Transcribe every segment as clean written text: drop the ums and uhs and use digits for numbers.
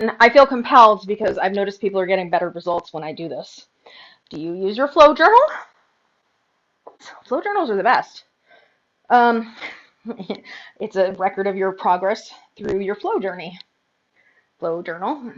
And I feel compelled because I've noticed people are getting better results when I do this. Do you use your flow journal? Flow journals are the best. Um, it's a record of your progress through your flow journey. Flow journal.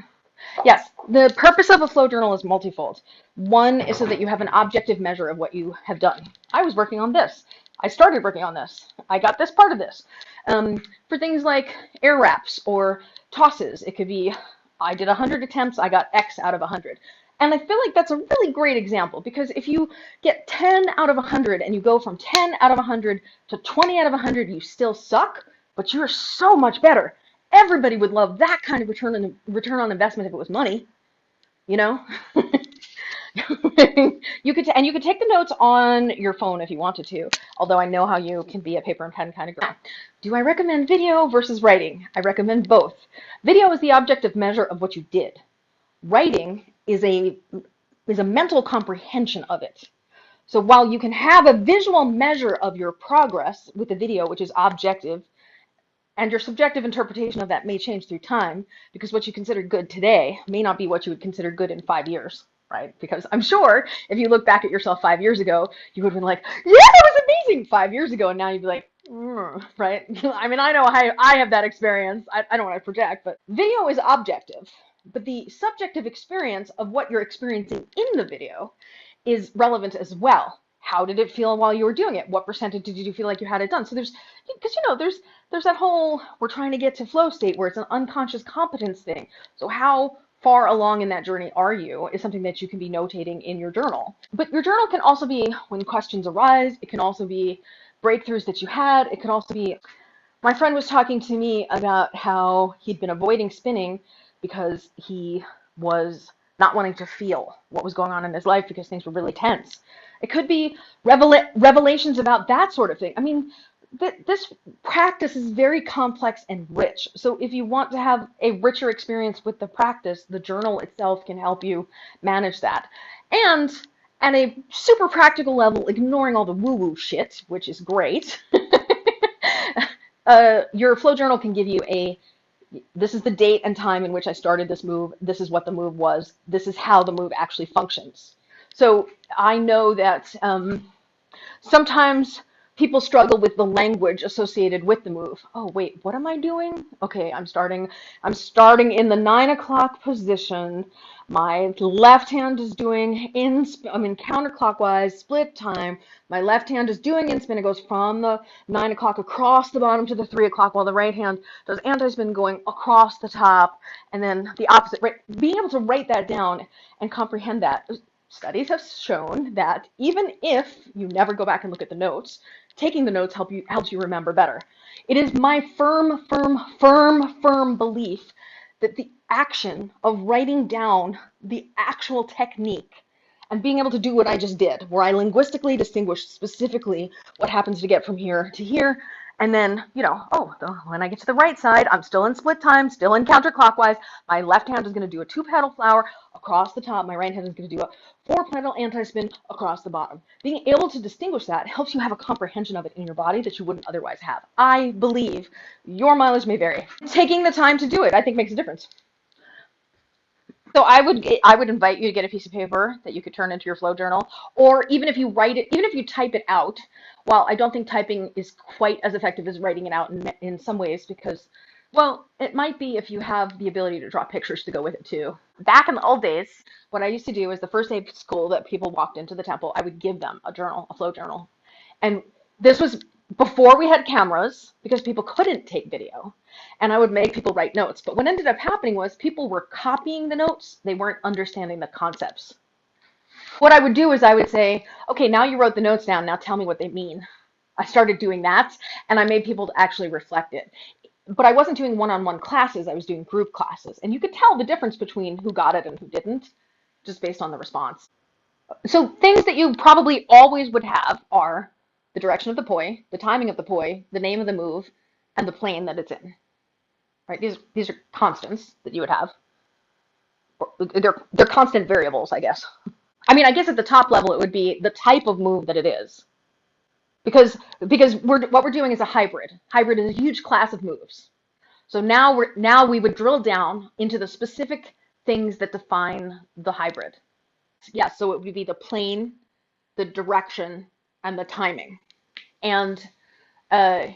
Yes, the purpose of a flow journal is multifold. One is so that you have an objective measure of what you have done. I was working on this. I started working on this. I got this part of this. For things like air wraps or tosses, it could be I did 100 attempts, I got X out of 100. And I feel like that's a really great example because if you get 10 out of 100 and you go from 10 out of 100 to 20 out of 100, you still suck, but you're so much better. Everybody would love that kind of return on investment if it was money, you know? You could take the notes on your phone if you wanted to, although I know how you can be a paper and pen kind of girl. Do I recommend video versus writing? I recommend both. Video is the objective measure of what you did. Writing is a mental comprehension of it. So while you can have a visual measure of your progress with the video, which is objective, and your subjective interpretation of that may change through time, because what you consider good today may not be what you would consider good in 5 years, right? Because I'm sure if you look back at yourself 5 years ago, you would have been like, yeah, that was amazing 5 years ago. And now you'd be like, right? I mean, I know I have that experience. I don't want to project, but video is objective. But the subjective experience of what you're experiencing in the video is relevant as well. How did it feel while you were doing it? What percentage did you feel like you had it done? So there's that whole, we're trying to get to flow state where it's an unconscious competence thing. So how far along in that journey are you is something that you can be notating in your journal. But your journal can also be when questions arise. It can also be breakthroughs that you had. It can also be, my friend was talking to me about how he'd been avoiding spinning because he was not wanting to feel what was going on in his life because things were really tense. It could be revelations about that sort of thing. I mean, this practice is very complex and rich. So if you want to have a richer experience with the practice, the journal itself can help you manage that. And at a super practical level, ignoring all the woo-woo shit, which is great, your flow journal can give you this is the date and time in which I started this move. This is what the move was. This is how the move actually functions. So I know that sometimes people struggle with the language associated with the move. Oh, wait, what am I doing? Okay, I'm starting in the 9 o'clock position. My left hand is doing counterclockwise, split time. My left hand is doing in spin. It goes from the 9 o'clock across the bottom to the 3 o'clock, while the right hand does anti-spin going across the top, and then the opposite. Right? Being able to write that down and comprehend that. Studies have shown that even if you never go back and look at the notes, taking the notes helps you remember better. It is my firm belief that the action of writing down the actual technique and being able to do what I just did, where I linguistically distinguish specifically what happens to get from here to here, and then, when I get to the right side, I'm still in split time, still in counterclockwise. My left hand is going to do a 2-petal flower across the top. My right hand is going to do a 4-petal anti-spin across the bottom. Being able to distinguish that helps you have a comprehension of it in your body that you wouldn't otherwise have. I believe your mileage may vary. Taking the time to do it, I think, makes a difference. So I would invite you to get a piece of paper that you could turn into your flow journal, or even if you write it, even if you type it out. While I don't think typing is quite as effective as writing it out in some ways, because, well, it might be if you have the ability to draw pictures to go with it too. Back in the old days, what I used to do is the first day of school that people walked into the temple, I would give them a journal, a flow journal, and this was before we had cameras because people couldn't take video. And I would make people write notes. But what ended up happening was people were copying the notes. They weren't understanding the concepts. What I would do is I would say, okay, now you wrote the notes down. Now tell me what they mean. I started doing that, and I made people to actually reflect it. But I wasn't doing one-on-one classes. I was doing group classes. And you could tell the difference between who got it and who didn't, just based on the response. So things that you probably always would have are the direction of the poi, the timing of the poi, the name of the move, and the plane that it's in. Right? These are constants that you would have. They're constant variables, I guess. I mean, I guess at the top level it would be the type of move that it is. Because what we're doing is a hybrid. Hybrid is a huge class of moves. So now we would drill down into the specific things that define the hybrid. Yeah, so it would be the plane, the direction, and the timing. And uh,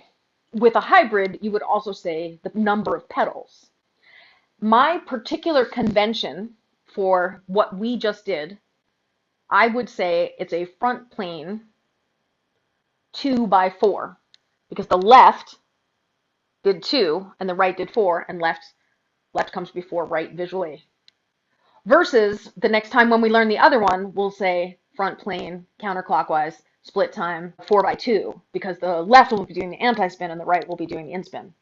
with a hybrid, you would also say the number of petals. My particular convention for what we just did, I would say it's a front plane 2 by 4, because the left did 2 and the right did 4, and left comes before right visually. Versus the next time when we learn the other one, we'll say front plane counterclockwise split time 4 by 2, because the left will be doing the anti-spin and the right will be doing the in-spin.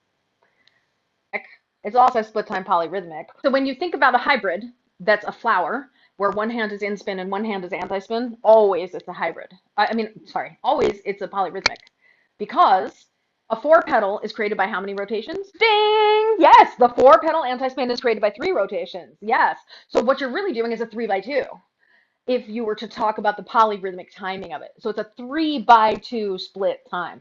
It's also split time polyrhythmic. So when you think about a hybrid that's a flower, where one hand is in-spin and one hand is anti-spin, always it's a hybrid. Always it's a polyrhythmic. Because a 4-petal is created by how many rotations? Ding! Yes, the 4-petal anti-spin is created by 3 rotations. Yes. So what you're really doing is a 3 by 2, if you were to talk about the polyrhythmic timing of it. So it's a 3 by 2 split time.